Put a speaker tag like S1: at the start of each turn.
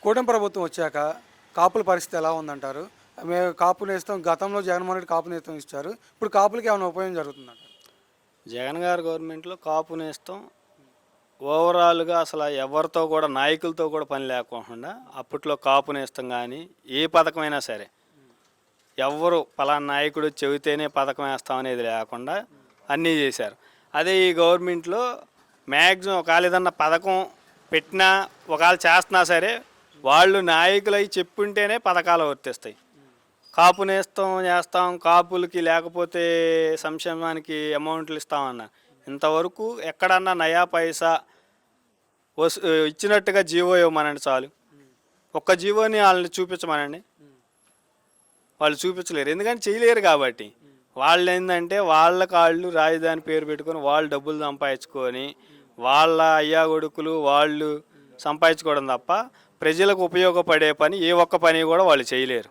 S1: కూటమి ప్రభుత్వం వచ్చాక కాపుల పరిస్థితి ఎలా ఉందంటారు? మేము కాపు నేస్తం గతంలో జగన్మోహన్ రెడ్డి కాపు నేస్తం ఇచ్చారు. ఇప్పుడు కాపులకి ఏమైనా ఉపయోగం జరుగుతుందంటారా?
S2: జగన్ గారి గవర్నమెంట్లో కాపు నేస్తం ఓవరాల్గా అసలు ఎవరితో కూడా నాయకులతో కూడా పని లేకుండా అప్పట్లో కాపు నేస్తం కానీ ఏ పథకమైనా సరే ఎవరు పలానా నాయకుడు చెబితేనే పథకం వేస్తామనేది లేకుండా అన్నీ చేశారు. అదే ఈ గవర్నమెంట్లో మ్యాక్సిమం ఒకవేళ ఏదన్నా పథకం పెట్టినా ఒకవేళ చేస్తున్నా సరే వాళ్ళు నాయకులై చెప్పుంటేనే పథకాలు వర్తిస్తాయి. కాపు నేస్తం చేస్తాం, కాపులకి లేకపోతే సంక్షేమానికి అమౌంట్లు ఇస్తామన్నా ఇంతవరకు ఎక్కడన్నా నయా పైసా ఇచ్చినట్టుగా జీవో ఇవ్వమనండి చాలు. ఒక్క జీవోని వాళ్ళని చూపించమనండి, వాళ్ళు చూపించలేరు. ఎందుకంటే చేయలేరు కాబట్టి. వాళ్ళు ఏంటంటే వాళ్ళ కాళ్ళు రాజధాని పేరు పెట్టుకొని వాళ్ళు డబ్బులు సంపాదించుకొని వాళ్ళ అయ్యా కొడుకులు వాళ్ళు సంపాదించుకోవడం తప్ప ప్రజలకు ఉపయోగపడే పని ఏ ఒక్క పని కూడా వాళ్ళు చేయలేరు.